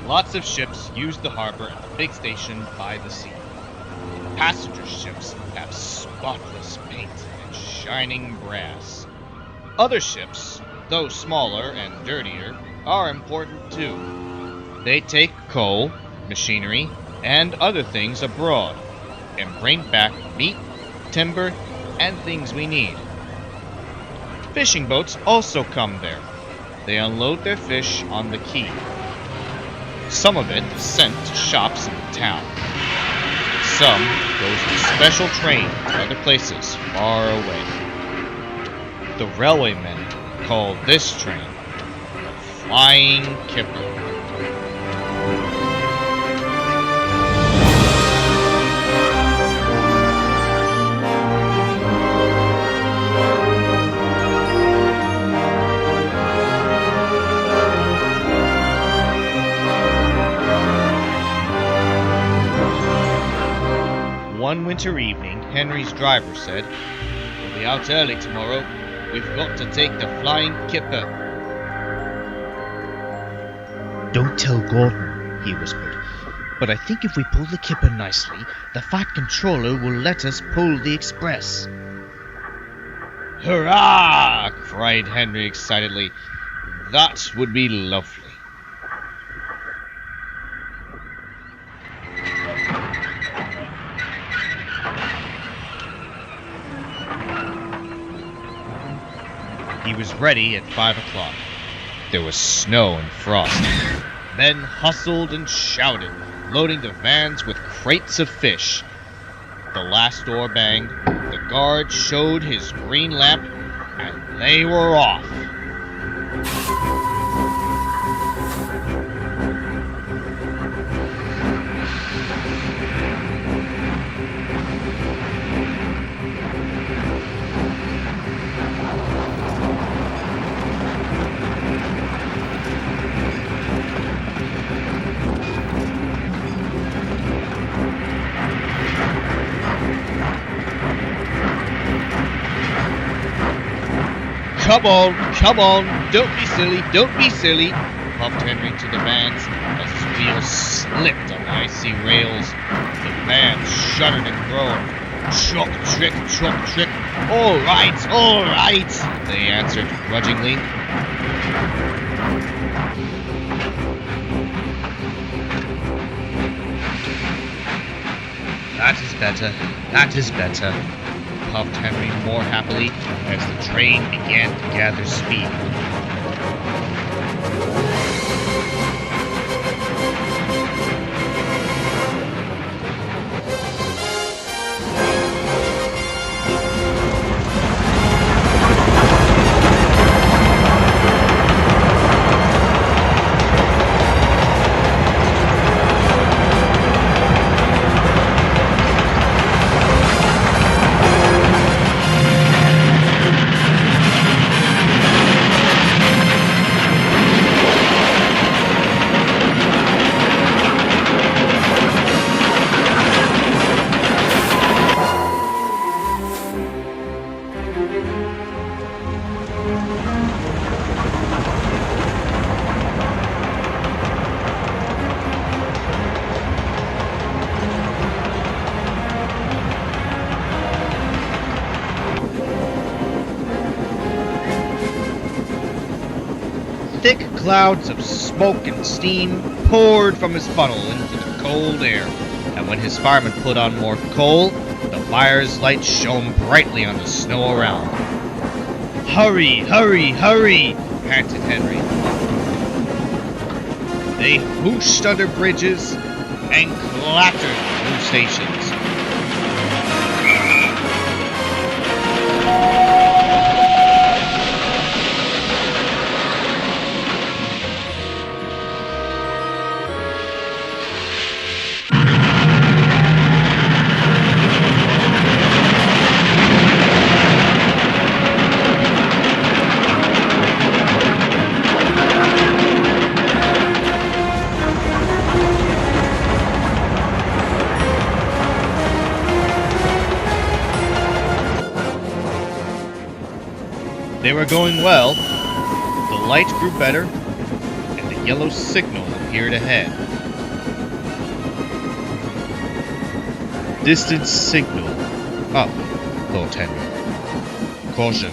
Lots of ships use the harbor at the big station by the sea. Passenger ships have spotless paint and shining brass. Other ships, though smaller and dirtier, are important too. They take coal, machinery, and other things abroad, and bring back meat, timber, and things we need. Fishing boats also come there. They unload their fish on the quay. Some of it is sent to shops in the town. Some goes in a special train to other places far away. The railwaymen call this train the Flying Kipper. One winter evening, Henry's driver said, "We'll be out early tomorrow. We've got to take the Flying Kipper." "Don't tell Gordon," he whispered. "But I think if we pull the Kipper nicely, the Fat Controller will let us pull the express." "Hurrah!" cried Henry excitedly. "That would be lovely." He was ready at 5 o'clock. There was snow and frost. Men hustled and shouted, loading the vans with crates of fish. The last door banged, the guard showed his green lamp, and they were off. Come on, don't be silly, puffed Henry to the vans as his wheels slipped on the icy rails. The vans shuddered and groaned. Chalk trick, all right, they answered grudgingly. That is better, puffed Henry more happily as the train began to gather speed. Thick clouds of smoke and steam poured from his funnel into the cold air, and when his fireman put on more coal, the fire's light shone brightly on the snow around. Hurry, panted Henry. They whooshed under bridges and clattered through stations. they were going well. The light grew better, and the yellow signal appeared ahead. Distance signal up, thought Henry. Caution.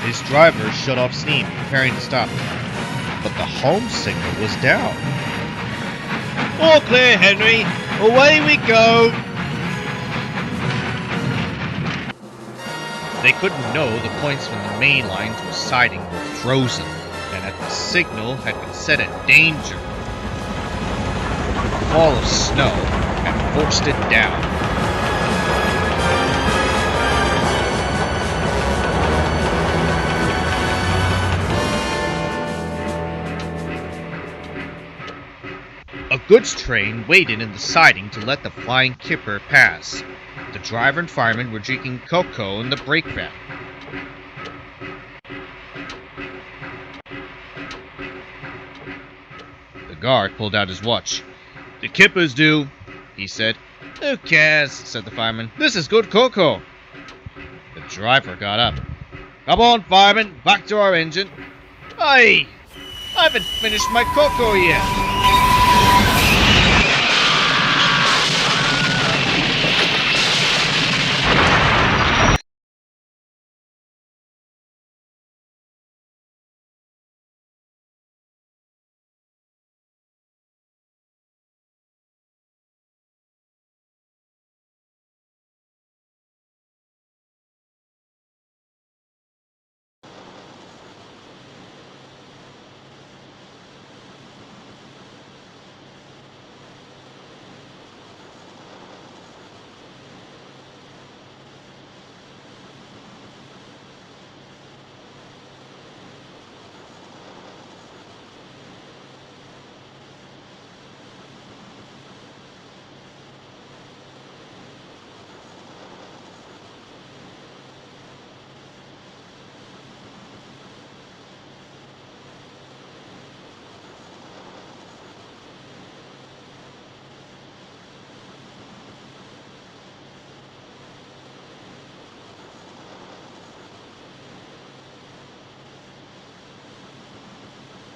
His driver shut off steam, preparing to stop. But the home signal was down. All clear, Henry. Away we go. They couldn't know the points from the main line to a siding were frozen, and that the signal had been set at danger. A fall of snow had forced it down. A goods train waited in the siding to let the Flying Kipper pass. The driver and fireman were drinking cocoa in the brake van. The guard pulled out his watch. "The Kipper's due," he said. "Who cares?" said the fireman. "This is good cocoa." The driver got up. "Come on, fireman, back to our engine." "Aye, I haven't finished my cocoa yet."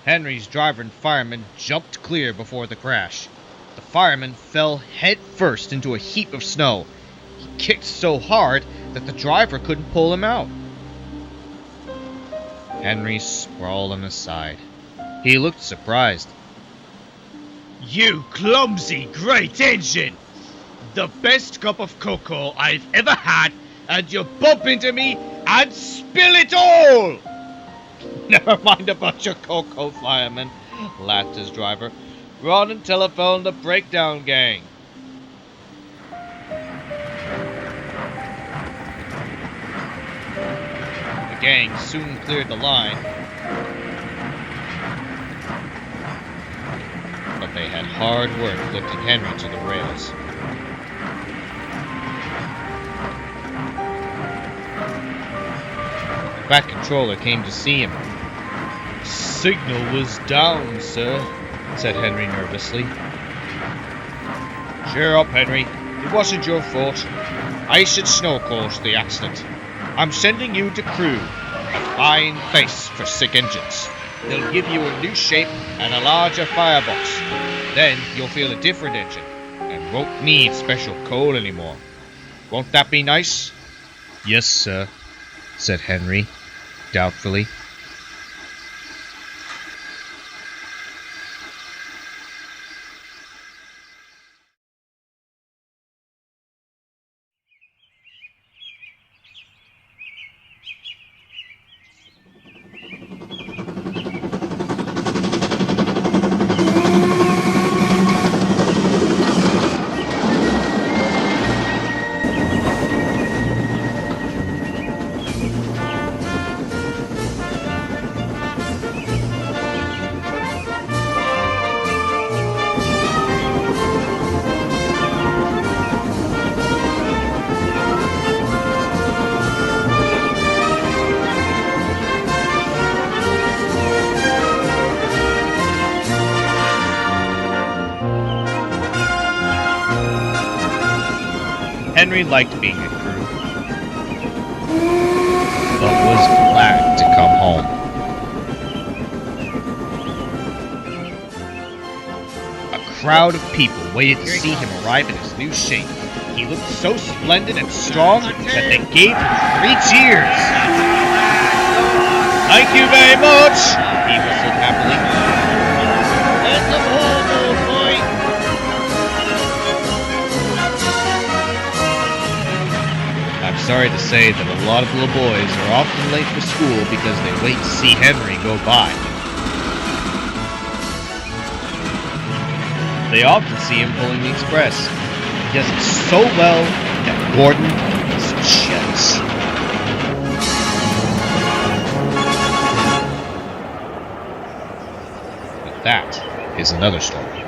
Henry's driver and fireman jumped clear before the crash. The fireman fell head first into a heap of snow. He kicked so hard that the driver couldn't pull him out. Henry sprawled on his side. He looked surprised. "You clumsy great engine! The best cup of cocoa I've ever had, and you bump into me and spill it all!" "Never mind about your cocoa, fireman," laughed his driver. "Run and telephone the breakdown gang." The gang soon cleared the line, but they had hard work lifting Henry to the rails. The back controller came to see him. "Signal was down, sir," said Henry nervously. "Cheer up, Henry. It wasn't your fault. Ice and snow caused the accident. I'm sending you to Crewe, a fine place for sick engines. They'll give you a new shape and a larger firebox. Then you'll feel a different engine and won't need special coal anymore. Won't that be nice?" "Yes, sir," said Henry, doubtfully. Henry liked being at Crewe, but was glad crowd of people waited to see him arrive in his new shape. He looked so splendid and strong that they gave him 3 cheers. Thank you very much, he whistled happily. Let them hold, old boy. I'm sorry to say that a lot of little boys are often late for school because they wait to see Henry go by. They often see him pulling the express. He does it so well that Gordon is jealous. But that is another story.